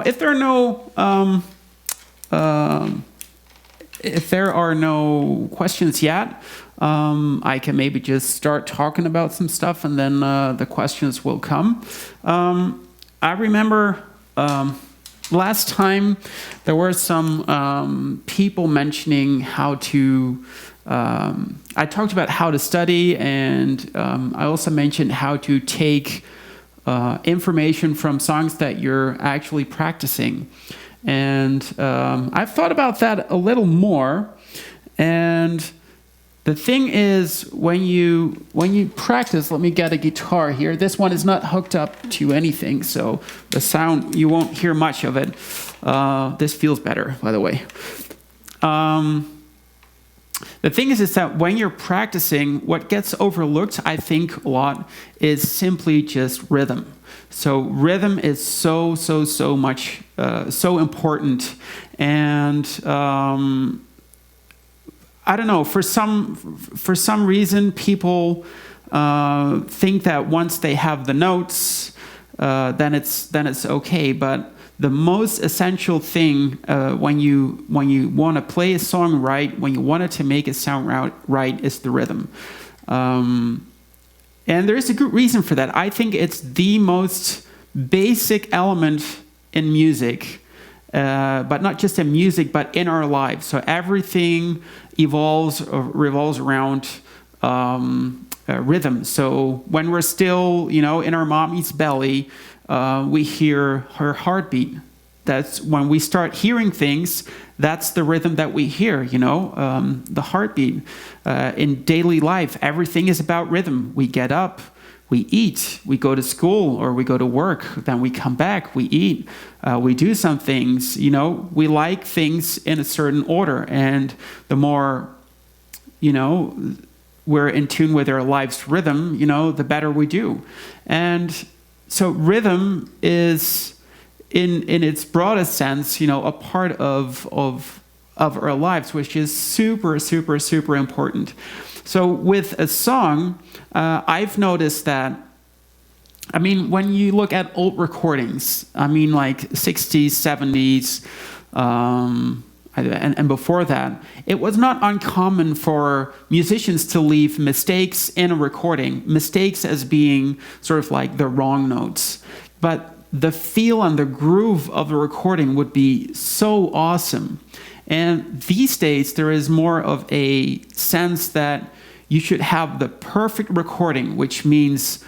Now, if there are no questions yet, I can maybe just start talking about some stuff, and then the questions will come. I remember last time there were some people mentioning how to. I talked about how to study, and I also mentioned how to take information from songs that you're actually practicing. And I've thought about that a little more. And the thing is, when you practice, let me get a guitar here. This one is not hooked up to anything, so the sound, you won't hear much of it. This feels better, by the way. The thing is that when you're practicing, what gets overlooked, I think, a lot is simply just rhythm. So rhythm is so much, so important. And I don't know, for some reason, people think that once they have the notes, then it's okay. But the most essential thing when you want to play a song right, when you want it to make it sound right, is the rhythm. And there is a good reason for that. I think it's the most basic element in music, but not just in music, but in our lives. So everything revolves around rhythm. So when we're still, in our mommy's belly, we hear her heartbeat. That's when we start hearing things, that's the rhythm that we hear, the heartbeat. In daily life, everything is about rhythm. We get up, we eat, we go to school or we go to work, then we come back, we eat, we do some things, we like things in a certain order. And the more, we're in tune with our life's rhythm, the better we do. And so rhythm is, in its broadest sense, a part of our lives, which is super important. So with a song, I've noticed that, when you look at old recordings, like 60s, 70s, and before that, it was not uncommon for musicians to leave mistakes in a recording, mistakes as being sort of like the wrong notes. But the feel and the groove of the recording would be so awesome. And these days, there is more of a sense that you should have the perfect recording, which means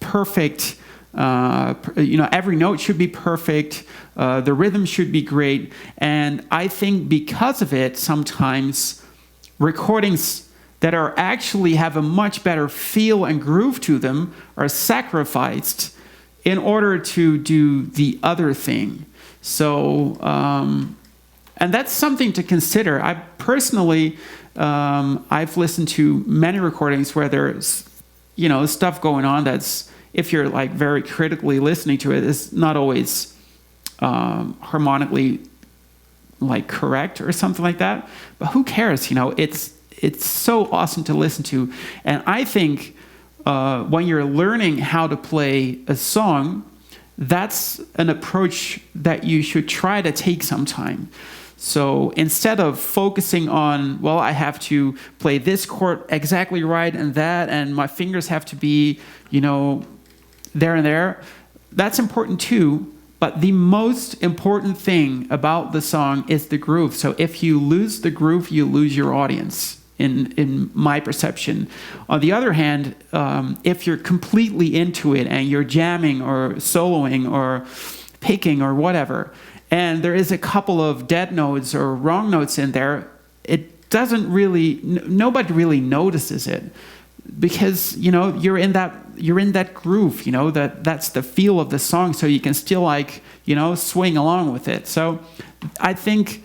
perfect. Every note should be perfect. The rhythm should be great. And I think because of it, sometimes recordings that are actually have a much better feel and groove to them are sacrificed in order to do the other thing. So, and that's something to consider. I personally, I've listened to many recordings where there's, stuff going on that's, if you're like very critically listening to it, is not always harmonically like correct or something like that. But who cares? It's so awesome to listen to. And I think when you're learning how to play a song, that's an approach that you should try to take sometime. So instead of focusing on, well, I have to play this chord exactly right and that, and my fingers have to be, there and there, that's important too. But the most important thing about the song is the groove. So if you lose the groove, you lose your audience, in my perception. On the other hand, if you're completely into it and you're jamming or soloing or picking or whatever, and there is a couple of dead notes or wrong notes in there, it doesn't really, nobody really notices it, because you're in that groove, that's the feel of the song, so you can still swing along with it. So I think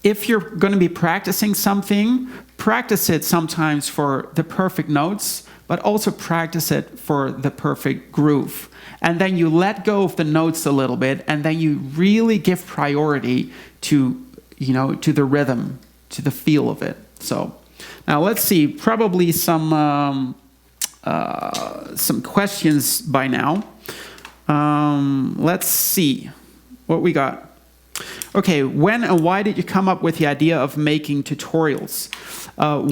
if you're going to be practicing something, practice it sometimes for the perfect notes, but also practice it for the perfect groove. And then you let go of the notes a little bit, and then you really give priority to the rhythm, to the feel of it. So now let's see, probably some questions by now. Let's see what we got. Okay, when and why did you come up with the idea of making tutorials?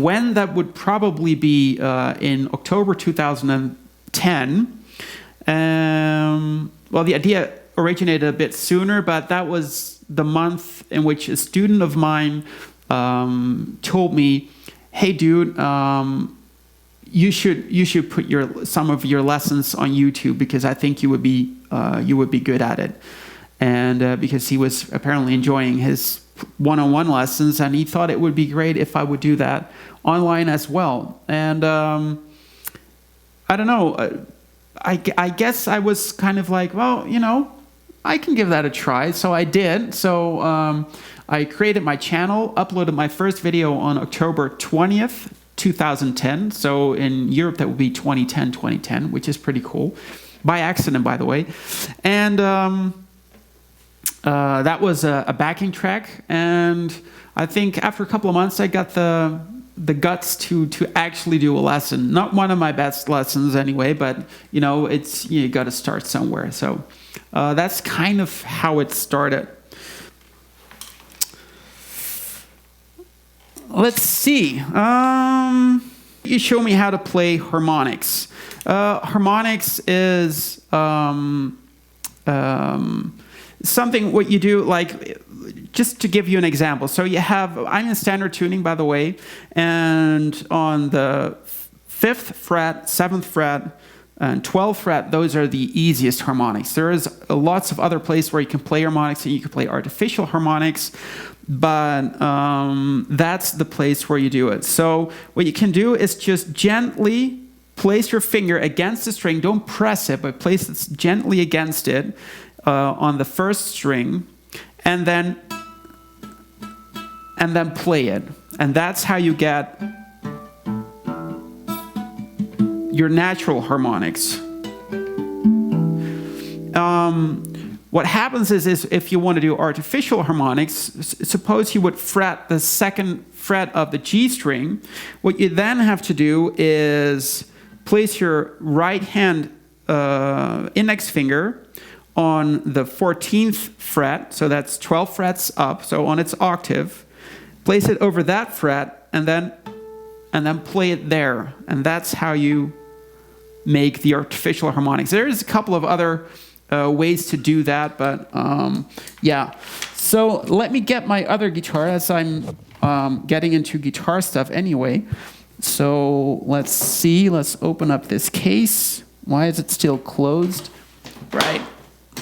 When, that would probably be in October 2010. Well, the idea originated a bit sooner, but that was the month in which a student of mine told me, "Hey, dude, you should put some of your lessons on YouTube because I think you would be good at it." And because he was apparently enjoying his one-on-one lessons, and he thought it would be great if I would do that online as well. And I don't know. I guess I was kind of like, well, I can give that a try. So I did. So I created my channel, uploaded my first video on October 20th, 2010. So in Europe, that would be 2010, which is pretty cool. By accident, by the way. And that was a backing track. And I think after a couple of months, I got the guts to actually do a lesson. Not one of my best lessons anyway, but you got to start somewhere. So that's kind of how it started. Let's see. You show me how to play harmonics. Harmonics is something what you do, like, just to give you an example. So I'm in standard tuning, by the way, and on the 5th fret, 7th fret, and 12th fret, those are the easiest harmonics. There is lots of other places where you can play harmonics, and you can play artificial harmonics, but that's the place where you do it. So what you can do is just gently place your finger against the string. Don't press it, but place it gently against it on the first string, and then play it. And that's how you get your natural harmonics. What happens is if you want to do artificial harmonics, suppose you would fret the 2nd fret of the G string, what you then have to do is place your right hand index finger on the 14th fret, so that's 12 frets up, so on its octave, place it over that fret, and then play it there. And that's how you make the artificial harmonics. There's a couple of other ways to do that, but yeah. So let me get my other guitar, as I'm getting into guitar stuff anyway. So let's see, let's open up this case. Why is it still closed? Right,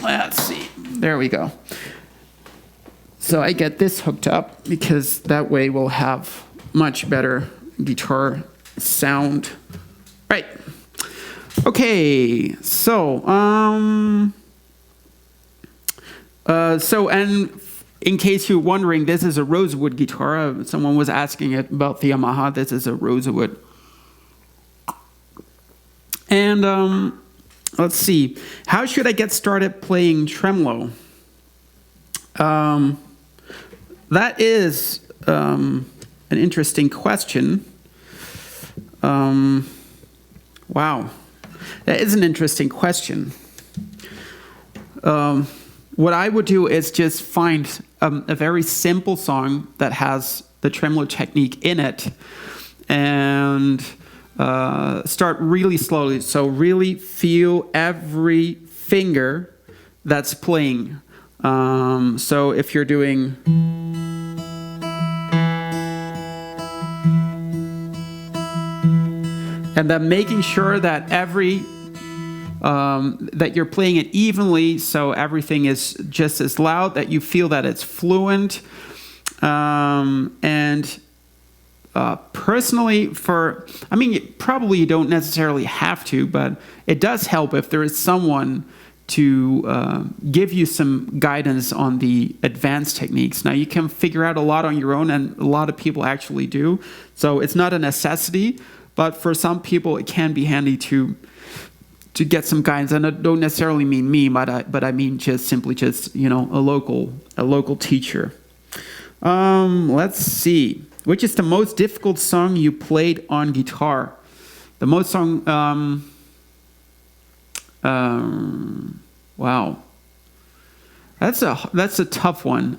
let's see, there we go. So I get this hooked up because that way we'll have much better guitar sound. Right. Okay, so and in case you're wondering, this is a rosewood guitar. Someone was asking it about the Yamaha. This is a rosewood. And let's see. How should I get started playing tremolo? That is an interesting question. Wow. That is an interesting question. What I would do is just find a very simple song that has the tremolo technique in it and start really slowly. So really feel every finger that's playing. So if you're doing... And then making sure that that you're playing it evenly, so everything is just as loud, that you feel that it's fluent. Personally, probably you don't necessarily have to, but it does help if there is someone to give you some guidance on the advanced techniques. Now, you can figure out a lot on your own, and a lot of people actually do. So it's not a necessity, but for some people, it can be handy to get some guidance. And I don't necessarily mean me, but I mean simply a local teacher. Let's see. Which is the most difficult song you played on guitar? The most song. Wow. That's a tough one.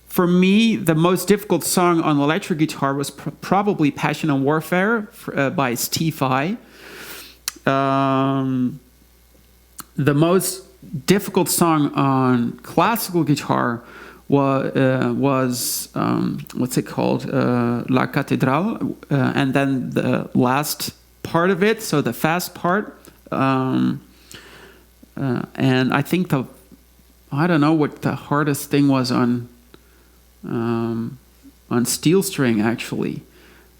For me, the most difficult song on electric guitar was probably Passion and Warfare by Steve Vai. The most difficult song on classical guitar was what's it called? La Cathédrale. And then the last part of it, so the fast part. And I think I don't know what the hardest thing was on steel string, actually.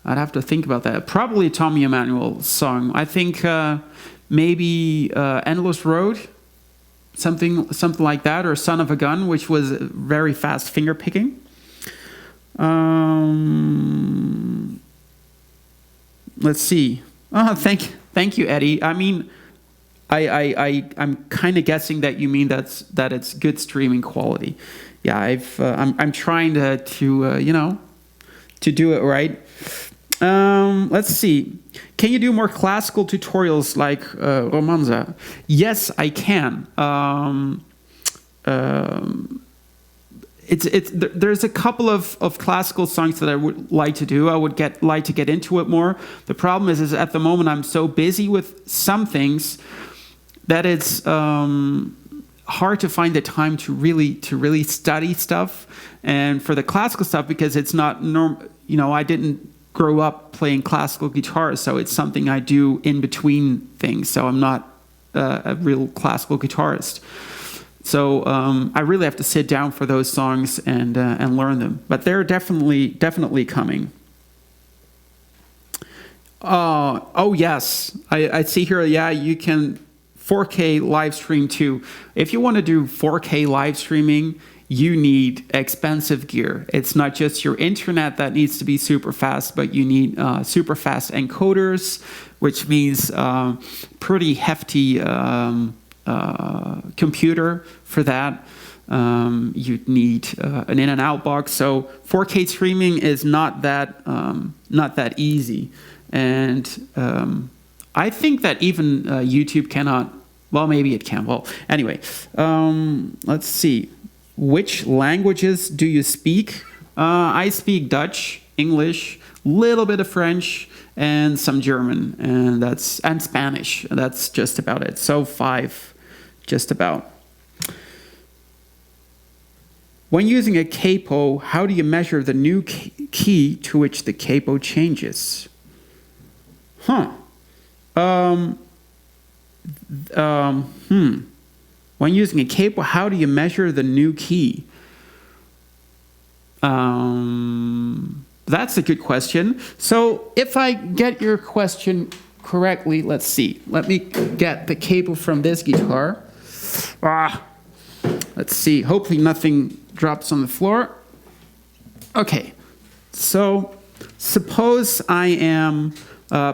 I'd have to think about that. Probably Tommy Emmanuel's song. I think maybe Endless Road, something like that, or Son of a Gun, which was very fast finger picking. Let's see. Oh, thank you, Eddie. I mean, I'm kind of guessing that you mean that it's good streaming quality. Yeah, I'm trying to do it right. Let's see. Can you do more classical tutorials like Romanza? Yes, I can. There's a couple of classical songs that I would like to do. I would like to get into it more. The problem is at the moment I'm so busy with some things that it's hard to find the time to really study stuff. And for the classical stuff, because it's not I didn't grow up playing classical guitar, so it's something I do in between things. So I'm not a real classical guitarist. So I really have to sit down for those songs and learn them. But they're definitely coming. Oh yes, I see here. Yeah, you can 4K live stream too. If you want to do 4K live streaming, you need expensive gear. It's not just your internet that needs to be super fast, but you need super fast encoders, which means pretty hefty computer for that. You'd need an in and out box. So 4K streaming is not that easy. And I think that even YouTube cannot. Well, maybe it can. Well, anyway, let's see. Which languages do you speak? I speak Dutch, English, little bit of French, and some German, and Spanish. That's just about it. So 5, just about. When using a capo, how do you measure the new key to which the capo changes? When using a capo, how do you measure the new key? That's a good question. So if I get your question correctly, let's see. Let me get the capo from this guitar. Let's see. Hopefully nothing drops on the floor. Okay. So suppose I am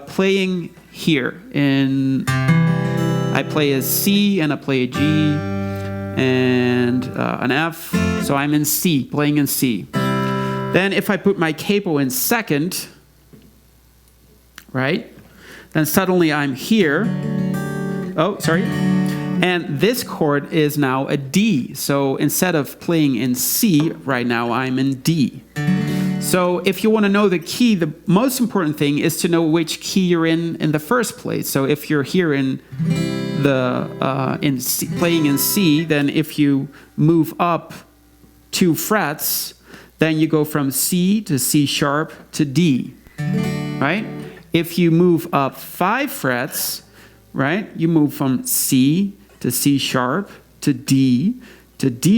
playing here I play a C and I play a G and an F. So I'm in C, playing in C. Then if I put my capo in second, right? Then suddenly I'm here. Oh, sorry. And this chord is now a D. So instead of playing in C right now, I'm in D. So if you want to know the key, the most important thing is to know which key you're in the first place. So if you're here in C, playing in C, then if you move up 2 frets, then you go from C to C sharp to D, right? If you move up 5 frets, right, you move from C to C sharp to D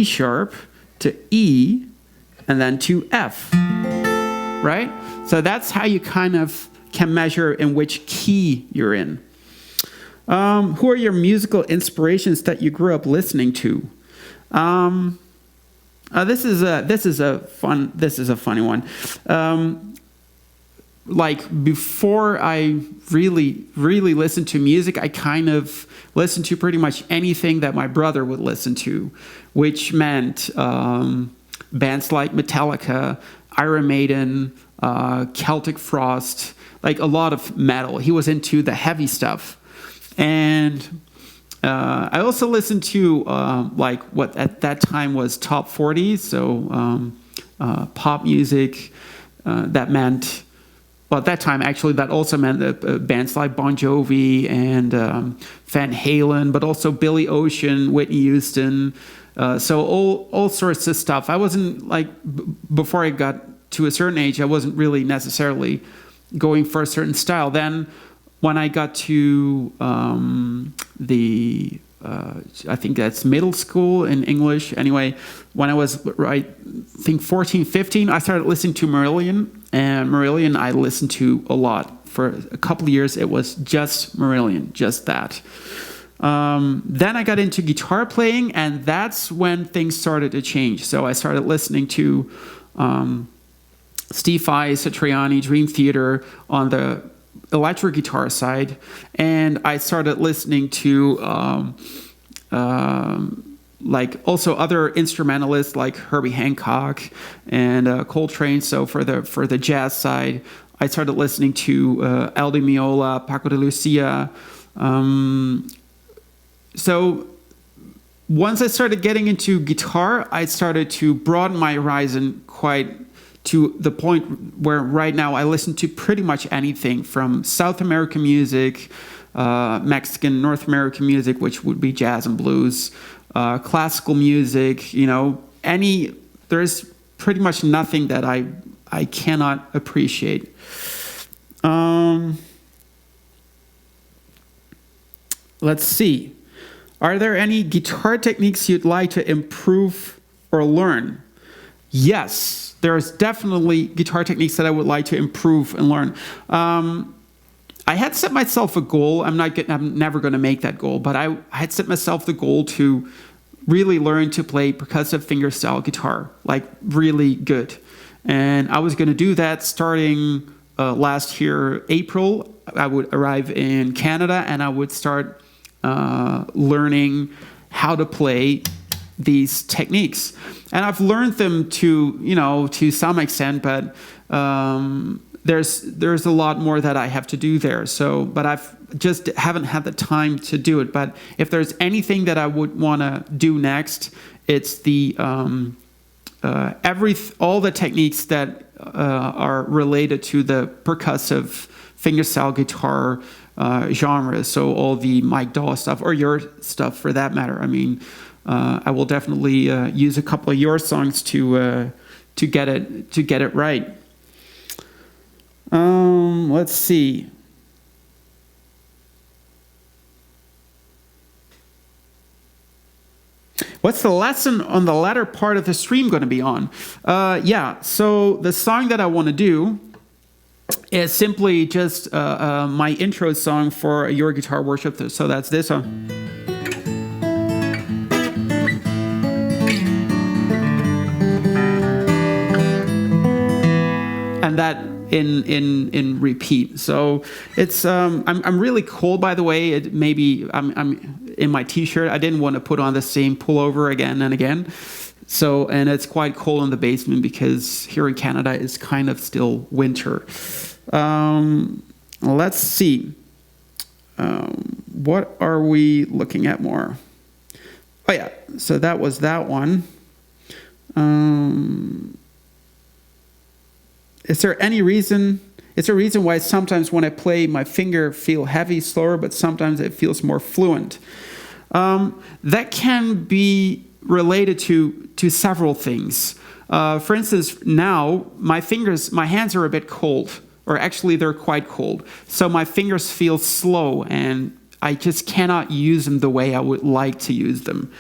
sharp to E, and then to F, right? So that's how you kind of can measure in which key you're in. Who are your musical inspirations that you grew up listening to? This is a funny one. Like before I really listened to music, I kind of listened to pretty much anything that my brother would listen to, which meant bands like Metallica, Iron Maiden, Celtic Frost, like a lot of metal. He was into the heavy stuff. And I also listened to like what at that time was top 40, so pop music. That meant, well, at that time actually that also meant bands like Bon Jovi and Van Halen, but also Billy Ocean, Whitney Houston. So all sorts of stuff. I wasn't like before I got to a certain age, I wasn't really necessarily going for a certain style. Then when I got to I think that's middle school in English. Anyway, when I was, I think 14, 15, I started listening to Marillion. And Marillion I listened to a lot. For a couple of years, it was just Marillion, just that. Then I got into guitar playing, and that's when things started to change. So I started listening to Steve Vai, Satriani, Dream Theater on the electric guitar side, and I started listening to like also other instrumentalists like Herbie Hancock and Coltrane. So for the jazz side, I started listening to Aldo Meola, Paco de Lucia. So once I started getting into guitar, I started to broaden my horizon quite to the point where right now I listen to pretty much anything from South American music, Mexican, North American music, which would be jazz and blues, classical music, there's pretty much nothing that I cannot appreciate. Let's see. Are there any guitar techniques you'd like to improve or learn? Yes, there's definitely guitar techniques that I would like to improve and learn. I had set myself a goal. I'm never going to make that goal, but I had set myself the goal to really learn to play percussive fingerstyle guitar, like really good. And I was going to do that starting last year, April. I would arrive in Canada and I would start learning how to play these techniques. And I've learned them to some extent, but there's a lot more that I have to do there. So, but I've just haven't had the time to do it. But if there's anything that I would want to do next, it's all the techniques that are related to the percussive fingerstyle guitar genre. So all the Mike Daw stuff, or your stuff for that matter. I mean, I will definitely use a couple of your songs to get it right. Let's see. What's the lesson on the latter part of the stream going to be on? So the song that I want to do is simply just my intro song for Your Guitar Worship. So that's this one. And that in repeat. So it's I'm really cold, by the way. I'm in my t-shirt. I didn't want to put on the same pullover again and again. So, and it's quite cold in the basement because here in Canada it's kind of still winter. Let's see. What are we looking at more? Oh yeah, so that was that one. Is there any reason? Is there a reason why sometimes when I play my finger feel heavy, slower, but sometimes it feels more fluent? That can be related to several things. For instance, now my hands are a bit cold, or actually they're quite cold. So my fingers feel slow and I just cannot use them the way I would like to use them.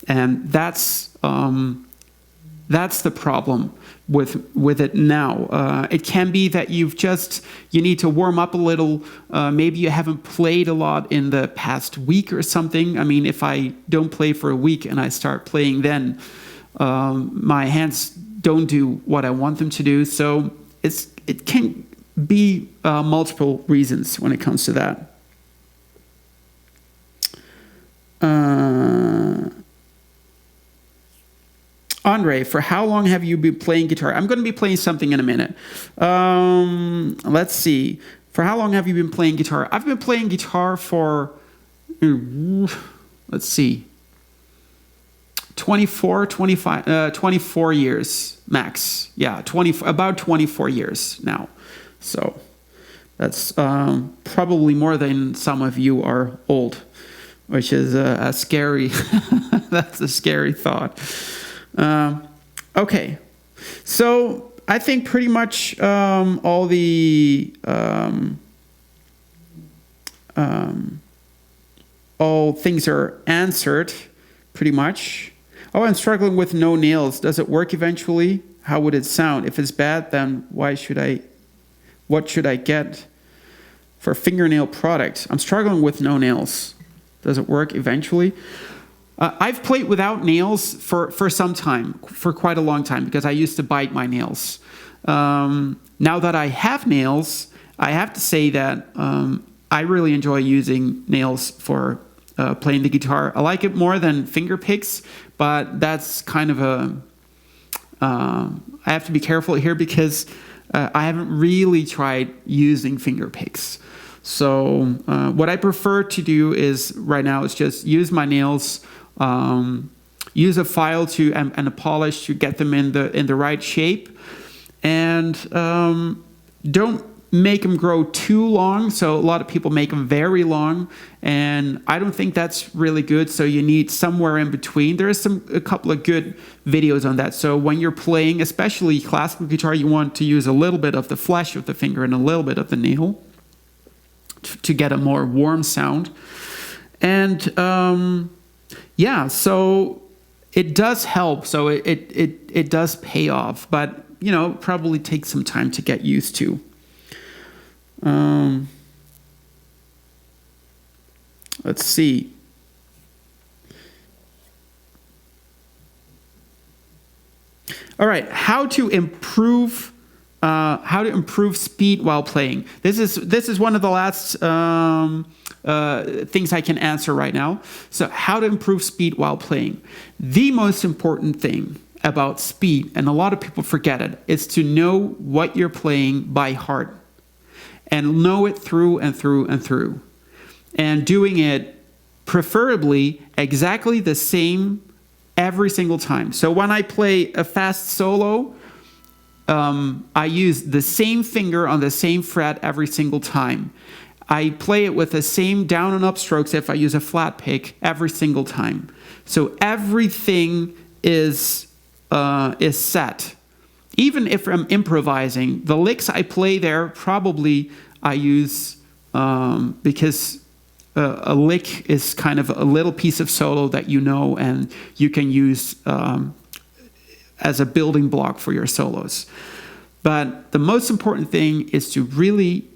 And that's the problem with it now. It can be that you need to warm up a little. Maybe you haven't played a lot in the past week or something. I mean, if I don't play for a week and I start playing then, my hands don't do what I want them to do. So it can be multiple reasons when it comes to that. Andre, for how long have you been playing guitar? I'm going to be playing something in a minute. Let's see. For how long have you been playing guitar? I've been playing guitar for let's see, 24 years max. Yeah, about 24 years now. So that's probably more than some of you are old, which is a scary, that's a scary thought. Okay, so I think pretty much all the all things are answered, pretty much. Oh, I'm struggling with no nails. Does it work eventually? How would it sound? If it's bad, then what should I get for fingernail product? I'm struggling with no nails. Does it work eventually? I've played without nails for some time, for quite a long time, because I used to bite my nails. Now that I have nails, I have to say that I really enjoy using nails for playing the guitar. I like it more than finger picks, but that's kind of I have to be careful here because I haven't really tried using finger picks. So what I prefer to do is right now is just use my nails, use a file and a polish to get them in the right shape, and don't make them grow too long. So a lot of people make them very long, and I don't think that's really good. So you need somewhere in between. There is a couple of good videos on that. So when you're playing, especially classical guitar, you want to use a little bit of the flesh of the finger and a little bit of the nail to get a more warm sound. And yeah, so it does help. So it does pay off, but probably takes some time to get used to. Let's see. All right, how to improve speed while playing. This is one of the last things I can answer right now. So how to improve speed while playing. The most important thing about speed, and a lot of people forget it, is to know what you're playing by heart. And know it through and through and through. And doing it preferably exactly the same every single time. So when I play a fast solo, I use the same finger on the same fret every single time. I play it with the same down and up strokes if I use a flat pick every single time. So everything is set. Even if I'm improvising, the licks I play there probably I use because a lick is kind of a little piece of solo that and you can use as a building block for your solos. But the most important thing is to really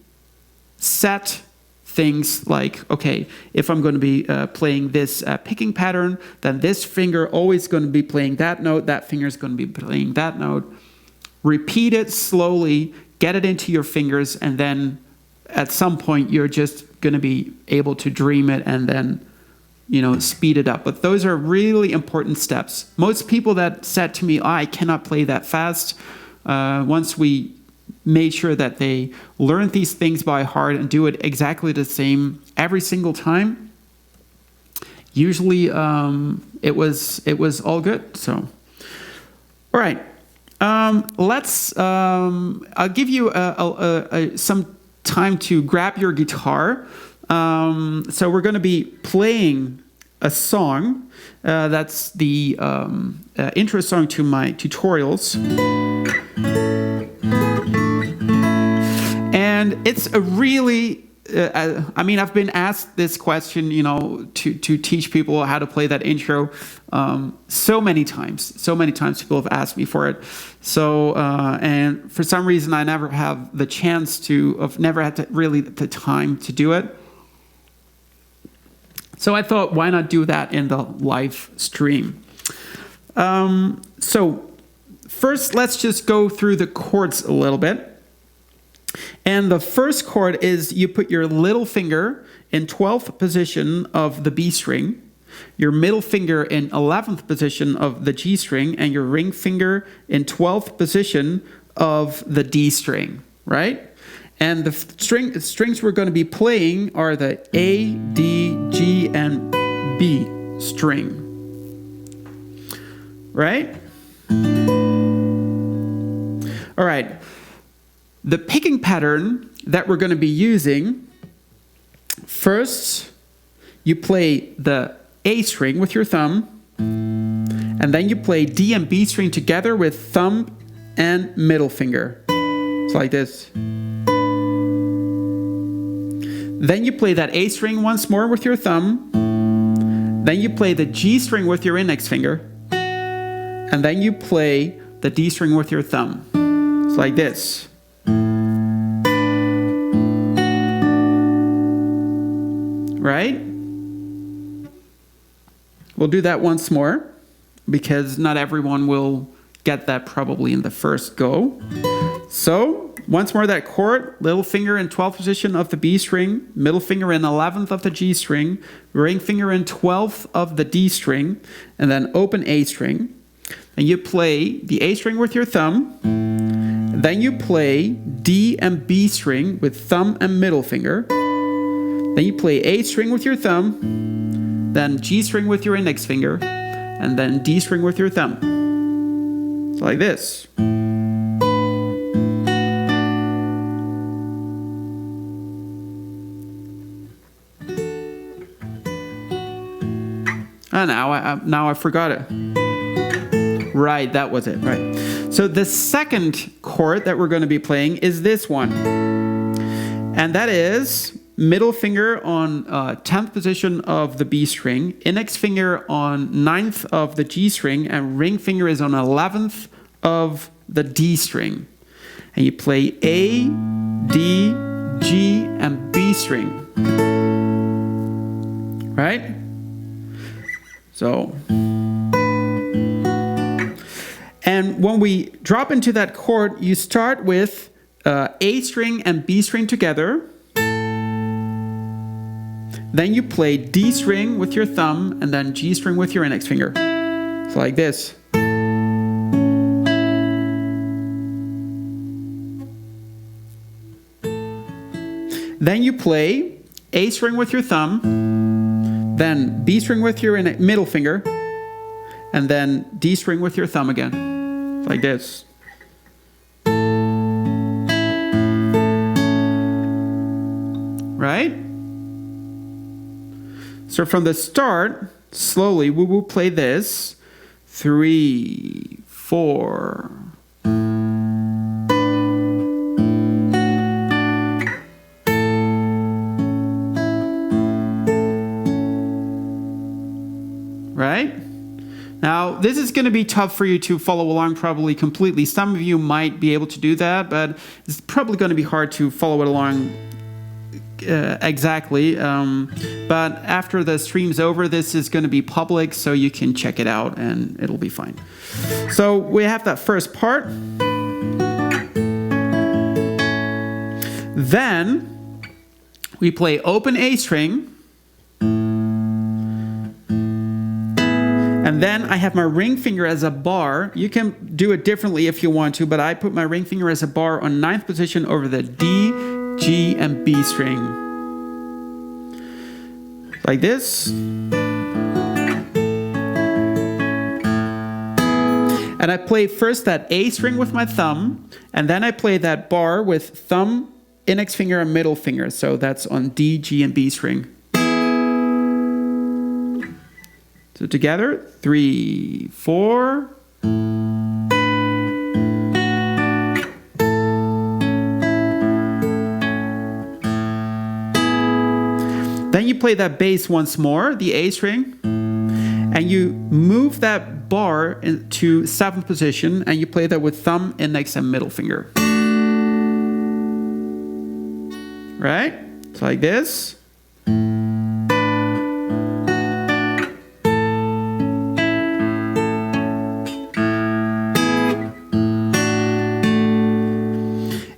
set things like, okay, if I'm going to be playing this picking pattern, then this finger always going to be playing that note, that finger is going to be playing that note. Repeat it slowly, get it into your fingers, and then at some point you're just going to be able to dream it and then, speed it up. But those are really important steps. Most people that said to me, I cannot play that fast, once we made sure that they learned these things by heart and do it exactly the same every single time, usually it was all good. So, all right. I'll give you some time to grab your guitar. So we're going to be playing a song that's the intro song to my tutorials. And it's a really, I've been asked this question, to teach people how to play that intro so many times. So many times people have asked me for it. So, and for some reason I never have the chance I've never had the time to do it. So I thought, why not do that in the live stream? So first, let's just go through the chords a little bit. And the first chord is you put your little finger in 12th position of the B string, your middle finger in 11th position of the G string, and your ring finger in 12th position of the D string, right? And the strings we're going to be playing are the A, D, G, and B. string. Right? All right. The picking pattern that we're going to be using, first you play the A string with your thumb, and then you play D and B string together with thumb and middle finger. It's like this. Then you play that A string once more with your thumb. Then you play the G string with your index finger. And then you play the D string with your thumb. It's like this. Right? We'll do that once more, because not everyone will get that probably in the first go. So, once more that chord, little finger in 12th position of the B string, middle finger in 11th of the G string, ring finger in 12th of the D string, and then open A string. And you play the A string with your thumb. Then you play D and B string with thumb and middle finger. Then you play A string with your thumb, then G string with your index finger, and then D string with your thumb. It's like this. Oh, now I forgot it. Right, that was it. Right. So the second chord that we're going to be playing is this one. And that is middle finger on 10th position of the B string, index finger on 9th of the G string, and ring finger is on 11th of the D string. And you play A, D, G, and B string. Right? So, and when we drop into that chord, you start with A string and B string together. Then you play D string with your thumb and then G string with your index finger. It's like this. Then you play A string with your thumb, then B string with your middle finger, and then D string with your thumb again. Like this. Right? So from the start, slowly, we will play this. 3, 4. Right? Now, this is going to be tough for you to follow along probably completely. Some of you might be able to do that, but it's probably going to be hard to follow it along exactly. But after the stream's over, this is going to be public, so you can check it out and it'll be fine. So we have that first part. Then we play open A string. And then I have my ring finger as a bar. You can do it differently if you want to, but I put my ring finger as a bar on 9th position over the D, G, and B string. Like this. And I play first that A string with my thumb, and then I play that bar with thumb, index finger, and middle finger. So that's on D, G, and B string. So together, 3, 4. Then you play that bass once more, the A string, and you move that bar to 7th position, and you play that with thumb, index, and middle finger. Right? It's like this.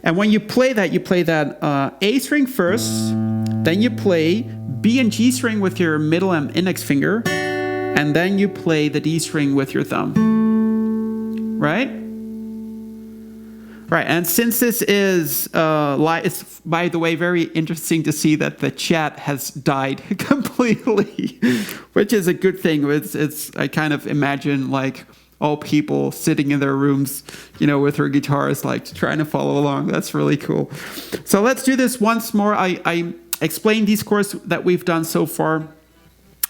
And when you play that A string first, then you play B and G string with your middle and index finger, and then you play the D string with your thumb. Right? Right, and since this is live, it's, by the way, very interesting to see that the chat has died completely, which is a good thing. It's I kind of imagine like all people sitting in their rooms, you know, with their guitars, like trying to follow along. That's really cool. So let's do this once more. I explained these chords that we've done so far.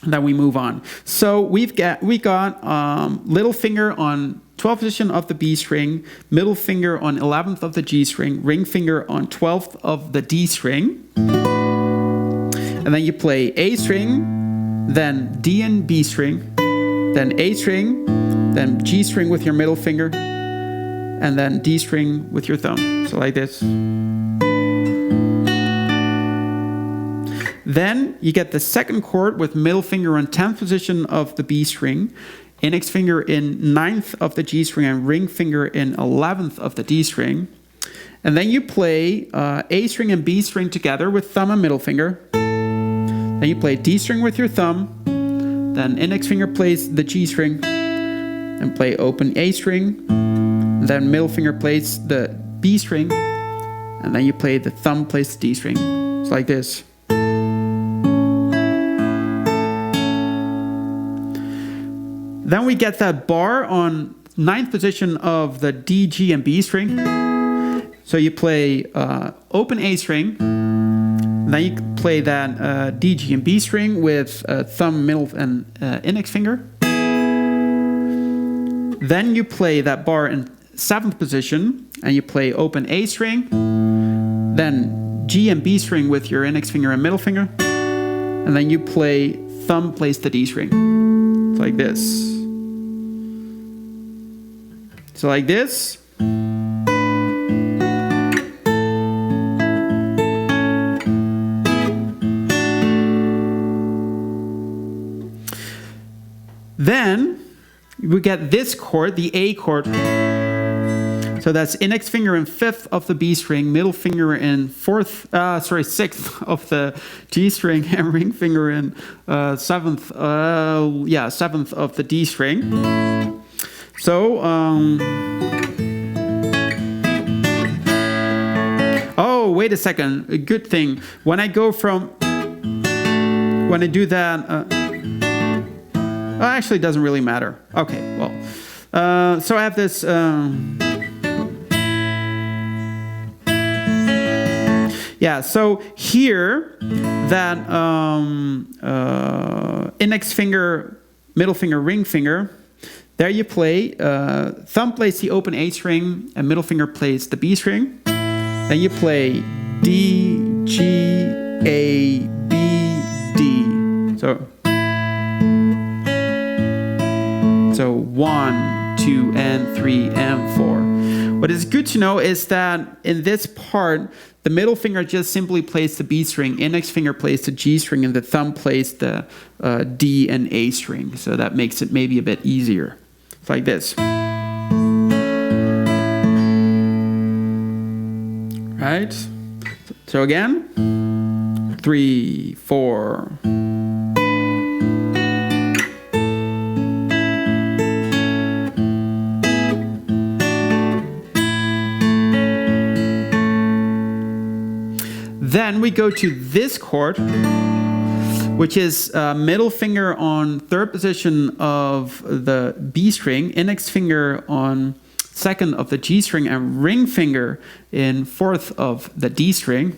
Then we move on. So we got little finger on 12th position of the B string, middle finger on 11th of the G string, ring finger on 12th of the D string. And then you play A string, then D and B string, then A string, then G string with your middle finger, and then D string with your thumb. So like this. Then you get the second chord with middle finger on 10th position of the B string, index finger in 9th of the G string, and ring finger in 11th of the D string. And then you play A string and B string together with thumb and middle finger. Then you play D string with your thumb. Then index finger plays the G string. And play open A string. Then middle finger plays the B string. And then you play the thumb plays the D string. It's like this. Then we get that bar on 9th position of the D, G, and B string. So you play open A string. Then you play that D, G, and B string with thumb, middle, and index finger. Then you play that bar in 7th position, and you play open A string. Then G and B string with your index finger and middle finger. And then you play thumb plays the D string. It's like this. So like this. Then we get this chord, the A chord. So that's index finger in 5th of the B string, middle finger in 6th of the G string, and ring finger in 7th of the D string. So, oh, wait a second. A good thing. When I do that, actually, it doesn't really matter. Okay, well, so I have this. Yeah, so here, that index finger, middle finger, ring finger. There you play, thumb plays the open A string, and middle finger plays the B string. Then you play D, G, A, B, D. So 1, 2, and 3, and 4. What is good to know is that in this part, the middle finger just simply plays the B string, index finger plays the G string, and the thumb plays the D and A string. So that makes it maybe a bit easier. It's like this. Right? So again, 3, 4. Then we go to this chord, which is middle finger on 3rd position of the B string, index finger on 2nd of the G string, and ring finger in 4th of the D string.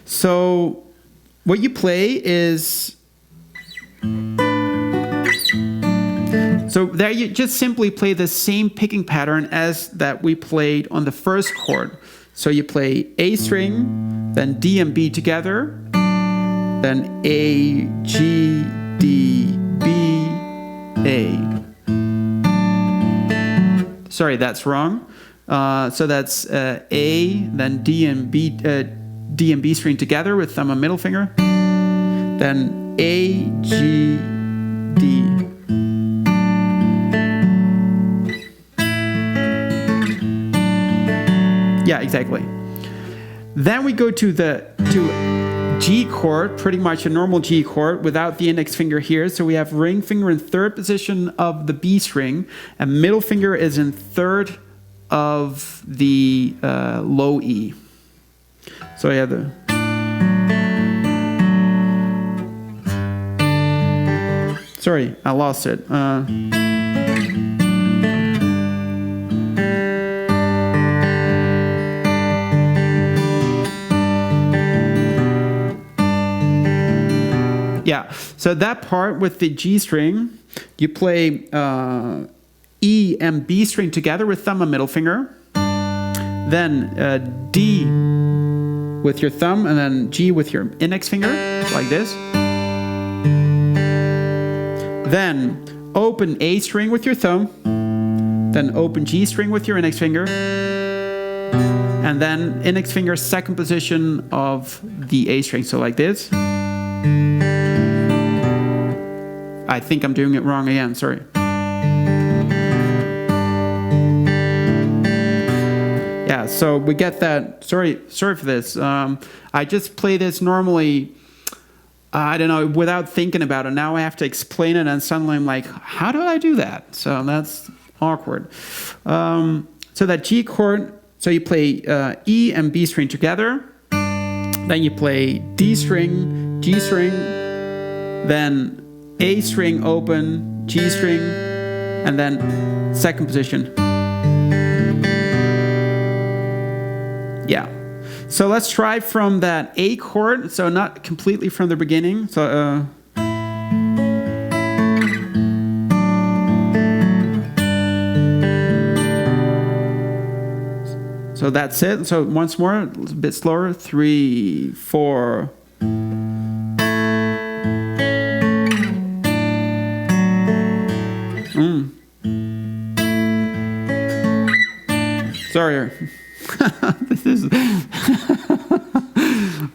So what you play is... So there you just simply play the same picking pattern as that we played on the first chord. So you play A string, then D and B together, then A, G, D, B, A. Sorry, that's wrong. So that's A, then D and B string together with thumb and middle finger, then A, G, D. Yeah, exactly. Then we go to G chord, pretty much a normal G chord without the index finger here. So we have ring finger in third position of the B string, and middle finger is in third of the low E. So I have the... Sorry, I lost it. Yeah, so that part with the G string, you play E and B string together with thumb and middle finger. Then D with your thumb, and then G with your index finger, like this. Then open A string with your thumb. Then open G string with your index finger. And then index finger second position of the A string, so like this. I think I'm doing it wrong again, sorry. Yeah, so we get that. Sorry for this. I just play this normally, I don't know, without thinking about it. Now I have to explain it, and suddenly I'm like, how do I do that? So that's awkward. So that G chord, so you play E and B string together. Then you play D string, G string, then A string open, G string, and then second position. Yeah. So let's try from that A chord, so not completely from the beginning. So so that's it. So once more, a bit slower. 3, 4. Sorry. This is...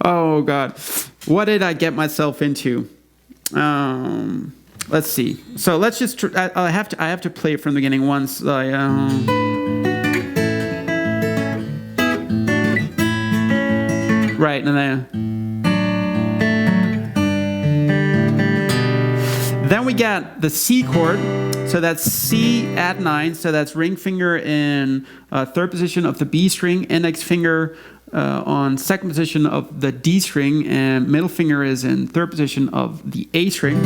Oh, God. What did I get myself into? Let's see. So let's just... I have to play it from the beginning once. Right, and then we got the C chord. So that's C at 9. So that's ring finger in third position of the B string, index finger on second position of the D string, and middle finger is in third position of the A string.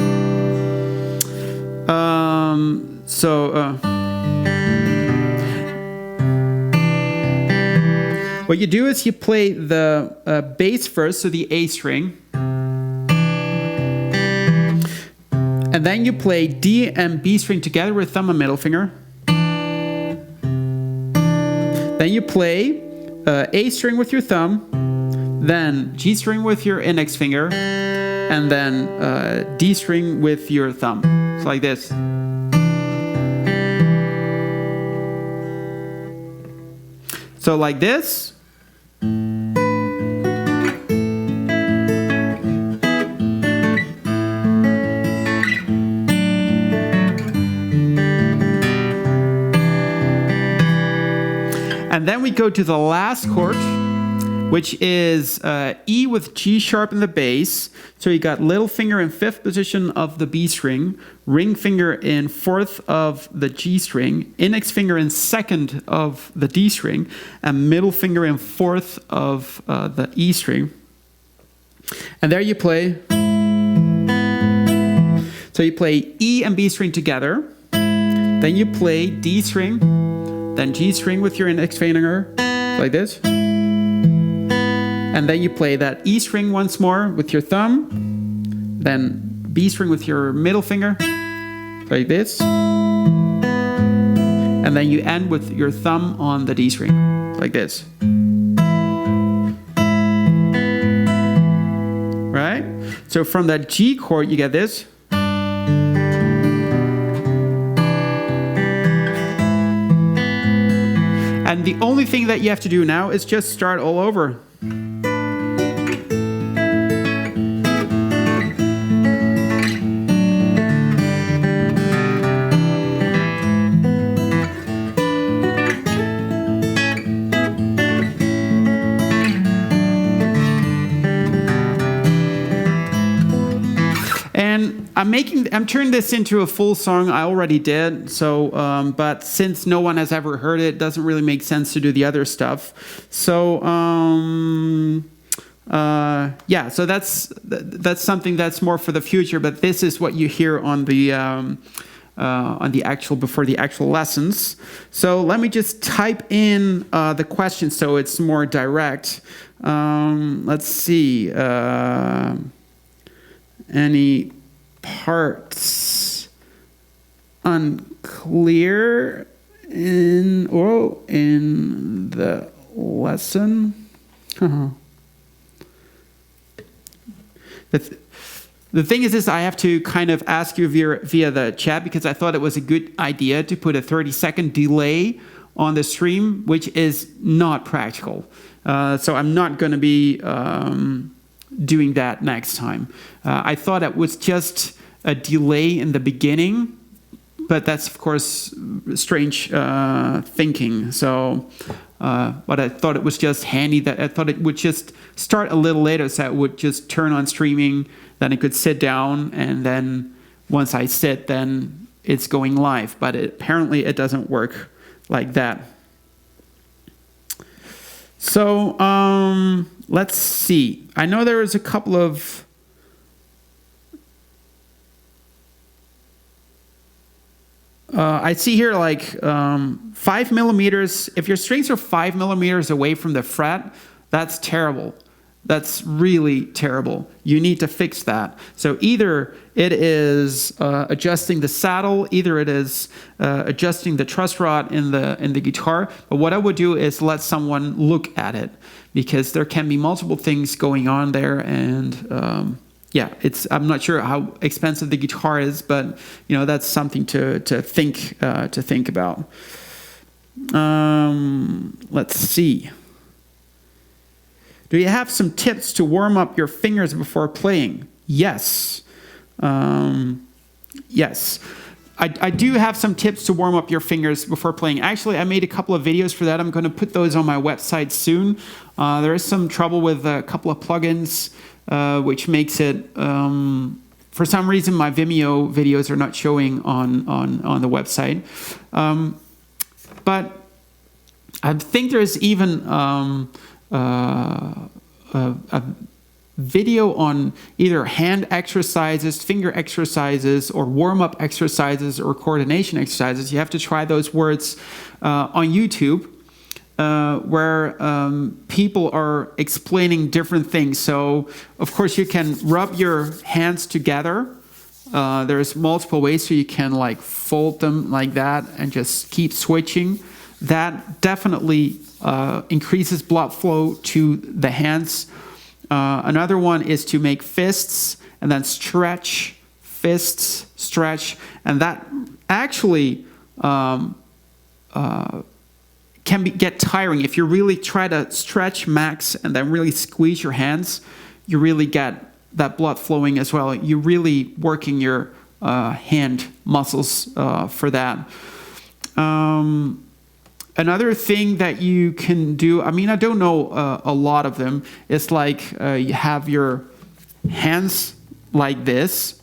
What you do is you play the bass first, so the A string. And then you play D and B string together with thumb and middle finger. Then you play A string with your thumb, then G string with your index finger, and then D string with your thumb. It's like this. So like this. And then we go to the last chord, which is E with G sharp in the bass. So you got little finger in fifth position of the B string, ring finger in fourth of the G string, index finger in second of the D string, and middle finger in fourth of the E string. And there you play. So you play E and B string together. Then you play D string, then G string with your index finger, like this. And then you play that E string once more with your thumb, then B string with your middle finger, like this. And then you end with your thumb on the D string, like this. Right? So from that G chord, you get this. And the only thing that you have to do now is just start all over. I'm turning this into a full song. I already did. So, but since no one has ever heard it, it doesn't really make sense to do the other stuff. So, yeah. So that's something that's more for the future. But this is what you hear on the actual before the actual lessons. So let me just type in the question so it's more direct. Let's see. Any parts unclear in the lesson? The thing is I have to kind of ask you via the chat because I thought it was a good idea to put a 30-second delay on the stream, which is not practical. So I'm not going to be doing that next time. I thought it was just a delay in the beginning, but that's of course strange thinking. So, but I thought it was just handy that I thought it would just start a little later, so it would just turn on streaming, then it could sit down, and then once I sit, then it's going live. But apparently it doesn't work like that. So let's see. I know there was a couple of I see here like 5 millimeters. If your strings are 5 millimeters away from the fret, that's terrible. That's really terrible. You need to fix that. So either it is adjusting the saddle, either it is adjusting the truss rod in the guitar. But what I would do is let someone look at it, because there can be multiple things going on there. And yeah, I'm not sure how expensive the guitar is, but that's something to think about. Let's see. Do you have some tips to warm up your fingers before playing? Yes. Yes. I do have some tips to warm up your fingers before playing. Actually, I made a couple of videos for that. I'm going to put those on my website soon. There is some trouble with a couple of plugins, which makes it... for some reason, my Vimeo videos are not showing on the website. But I think there's even... a video on either hand exercises, finger exercises, or warm-up exercises, or coordination exercises. You have to try those words on YouTube, where people are explaining different things. So, of course, you can rub your hands together. There's multiple ways, so you can like fold them like that and just keep switching. That definitely increases blood flow to the hands. Another one is to make fists and then stretch, fists, stretch, and that actually can get tiring. If you really try to stretch max and then really squeeze your hands, you really get that blood flowing as well. You're really working your hand muscles for that. Another thing that you can do, I mean, I don't know a lot of them. It's like you have your hands like this.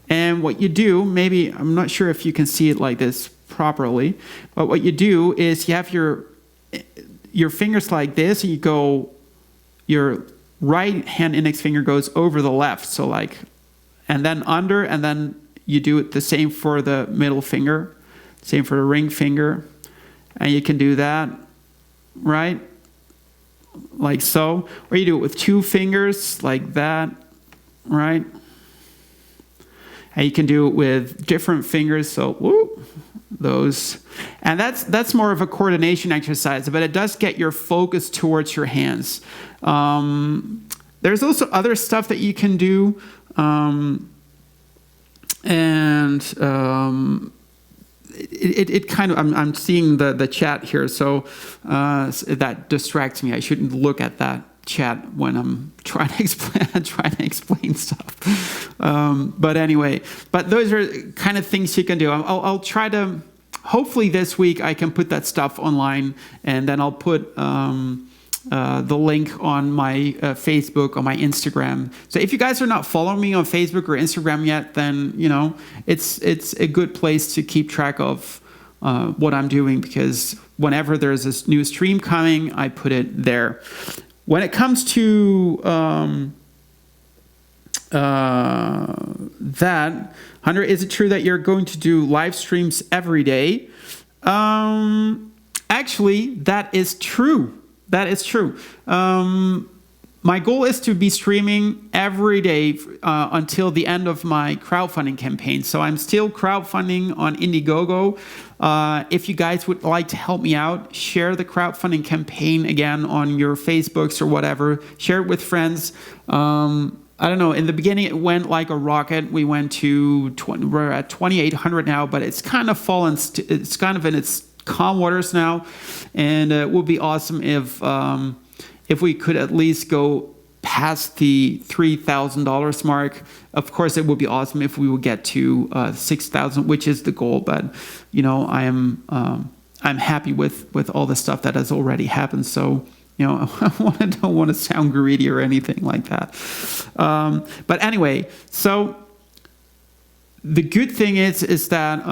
And what you do, maybe, I'm not sure if you can see it like this properly, but what you do is you have your fingers like this, and you go, your right hand index finger goes over the left. So like, and then under, and then you do it the same for the middle finger, same for the ring finger. And you can do that, right? Like so. Or you do it with two fingers, like that, right? And you can do it with different fingers, so whoop, those. And that's more of a coordination exercise, but it does get your focus towards your hands. There's also other stuff that you can do. It kind of, I'm seeing the chat here, so that distracts me. I shouldn't look at that chat when I'm trying to explain stuff. But anyway, but those are kind of things you can do. I'll try to, hopefully this week I can put that stuff online, and then I'll put the link on my Facebook, on my Instagram. So if you guys are not following me on Facebook or Instagram yet, then it's a good place to keep track of what I'm doing, because whenever there's this new stream coming, I put it there. When it comes to that, Hunter, is it true that you're going to do live streams every day? Actually, that is true. That is true. My goal is to be streaming every day until the end of my crowdfunding campaign. So I'm still crowdfunding on Indiegogo. If you guys would like to help me out, share the crowdfunding campaign again on your Facebooks or whatever. Share it with friends. I don't know. In the beginning, it went like a rocket. We went to we're at 2,800 now, but it's kind of fallen. It's kind of in its calm waters now, and it would be awesome if we could at least go past the $3,000 mark. Of course, it would be awesome if we would get to 6,000, which is the goal. But I'm happy with all the stuff that has already happened. So I don't want to sound greedy or anything like that. But anyway, so the good thing is that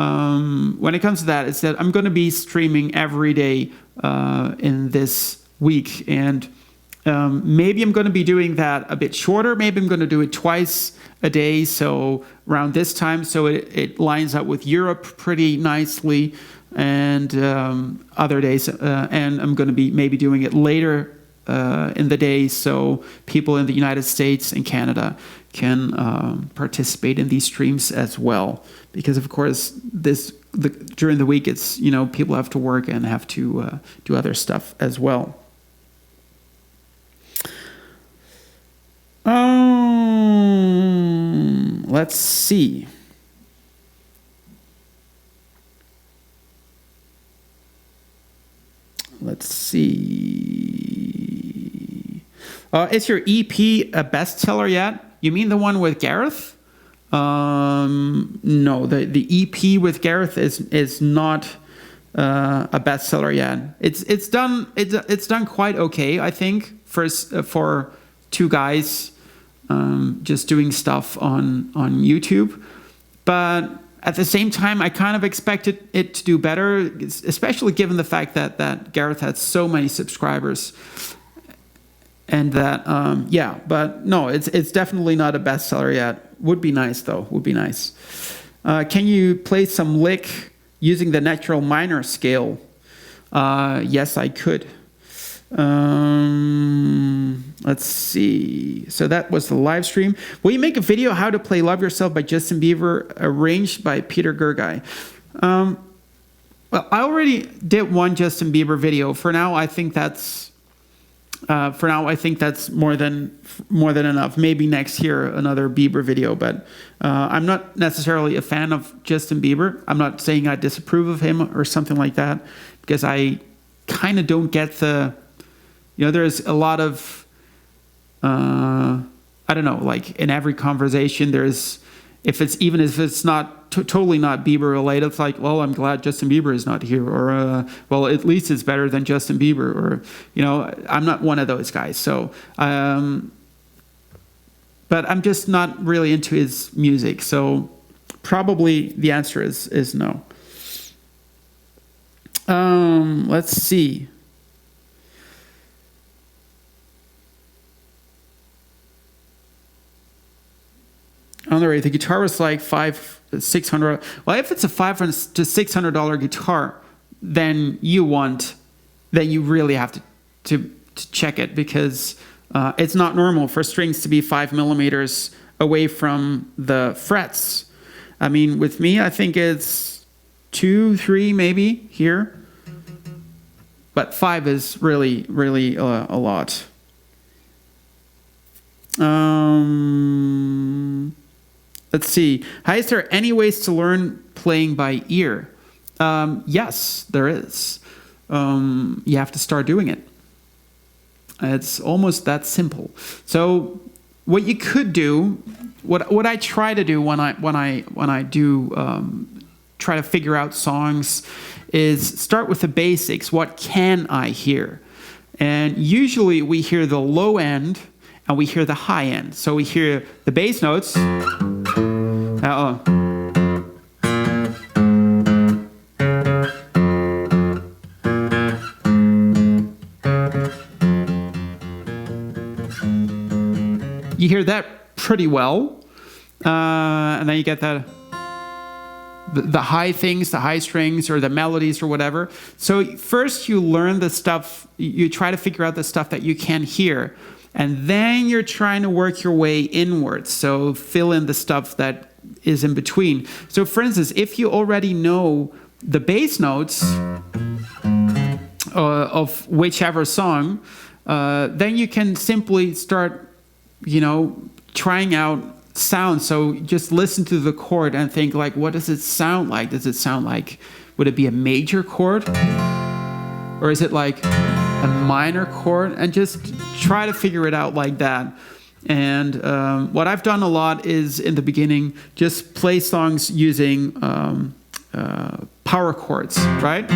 when it comes to that, is that I'm going to be streaming every day in this week, and maybe I'm going to be doing that a bit shorter. Maybe I'm going to do it twice a day, so around this time, so it lines up with Europe pretty nicely, and other days, and I'm going to be maybe doing it later in the day, so people in the United States and Canada can participate in these streams as well. Because of course, during the week, it's people have to work and have to do other stuff as well. Let's see. Is your EP a bestseller yet? You mean the one with Gareth? No, the EP with Gareth is not a bestseller yet. It's done quite okay, I think, for two guys just doing stuff on YouTube. But at the same time, I kind of expected it to do better, especially given the fact that Gareth had so many subscribers. And that, but no, it's definitely not a bestseller yet. Would be nice, though. Would be nice. Can you play some lick using the natural minor scale? Yes, I could. Let's see. So that was the live stream. Will you make a video how to play Love Yourself by Justin Bieber, arranged by Peter Gergai? Well, I already did one Justin Bieber video. For now, I think that's more than enough. Maybe next year another Bieber video, but I'm not necessarily a fan of Justin Bieber. I'm not saying I disapprove of him or something like that, because I kind of don't get the. There's a lot of, I don't know, like in every conversation, if it's not totally not Bieber related, it's like, well, I'm glad Justin Bieber is not here, or, well, at least it's better than Justin Bieber, or, I'm not one of those guys. So, but I'm just not really into his music. So probably the answer is no. Let's see. The guitar was like $500-$600. Well, if it's a $500 to $600 guitar, then you really have to check it, because it's not normal for strings to be 5 millimeters away from the frets. I mean, with me, I think it's 2, 3 maybe here, but 5 is really, really a lot. Let's see. Hi, is there any ways to learn playing by ear? Yes, there is. You have to start doing it. It's almost that simple. So what you could do, what I try to do when I do try to figure out songs, is start with the basics. What can I hear? And usually we hear the low end and we hear the high end. So we hear the bass notes. You hear that pretty well. And then you get the high things, the high strings or the melodies or whatever. So first you learn the stuff, you try to figure out the stuff that you can hear. And then you're trying to work your way inwards. So fill in the stuff that is in between. So for instance, if you already know the bass notes of whichever song, then you can simply start, trying out sound. So just listen to the chord and think like, what does it sound like? Does it sound like, would it be a major chord? Or is it like a minor chord? And just try to figure it out like that. And what I've done a lot is in the beginning, just play songs using power chords, right?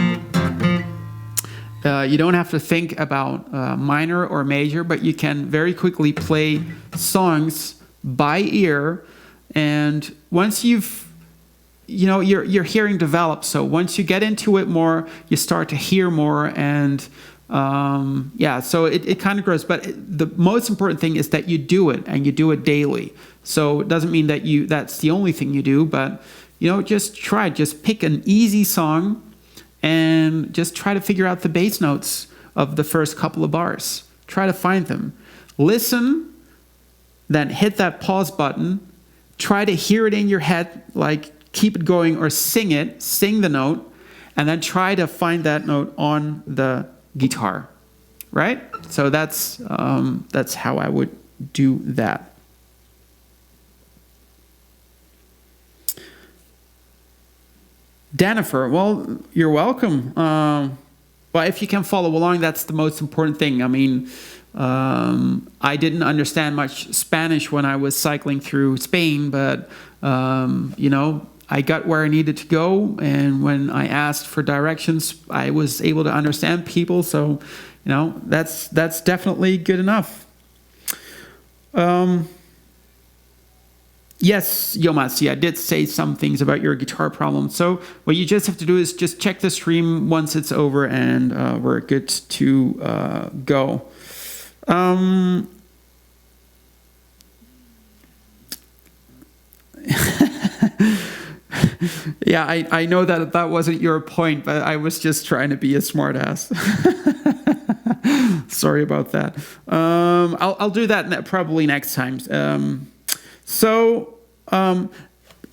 You don't have to think about minor or major, but you can very quickly play songs by ear. And once you've, your hearing develops. So once you get into it more, you start to hear more. And so it kind of grows. But the most important thing is that you do it, and you do it daily. So it doesn't mean that that's the only thing you do, but, just try. Just pick an easy song and just try to figure out the bass notes of the first couple of bars. Try to find them. Listen, then hit that pause button. Try to hear it in your head, like keep it going, or sing the note, and then try to find that note on the guitar, right? So that's how I would do that. Danifer, well, you're welcome. Well, if you can follow along, that's the most important thing. I mean, I didn't understand much Spanish when I was cycling through Spain, but, I got where I needed to go. And when I asked for directions, I was able to understand people. So, that's definitely good enough. Yes, Yomasi, I did say some things about your guitar problem. So what you just have to do is just check the stream once it's over, and we're good to go. Yeah, I know that wasn't your point, but I was just trying to be a smartass. Sorry about that. I'll do that probably next time. So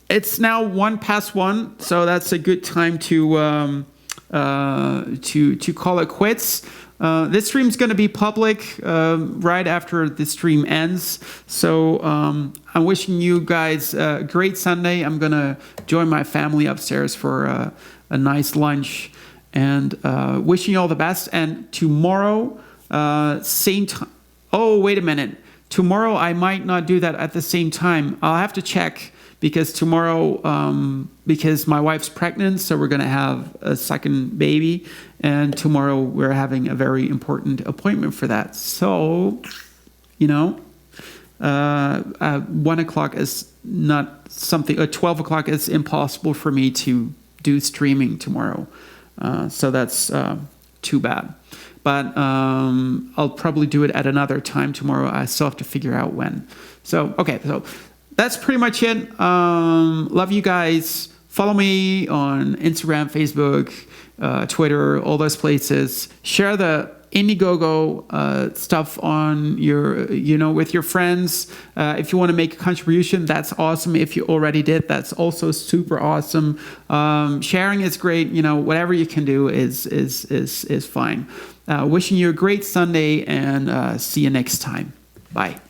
it's now 1:01, so that's a good time to call it quits. This stream's going to be public right after the stream ends. So I'm wishing you guys a great Sunday. I'm going to join my family upstairs for a nice lunch, and wishing you all the best. And tomorrow, same time. Oh, wait a minute. Tomorrow I might not do that at the same time. I'll have to check, because tomorrow, because my wife's pregnant, so we're going to have a second baby, and tomorrow we're having a very important appointment for that. So, 1 o'clock is not something, 12 o'clock is impossible for me to do streaming tomorrow. So that's too bad. But I'll probably do it at another time tomorrow. I still have to figure out when. So, okay, so that's pretty much it. Love you guys. Follow me on Instagram, Facebook, Twitter, all those places. Share the Indiegogo stuff on your, with your friends. If you want to make a contribution, that's awesome. If you already did, that's also super awesome. Sharing is great. Whatever you can do is fine. Wishing you a great Sunday, and see you next time. Bye.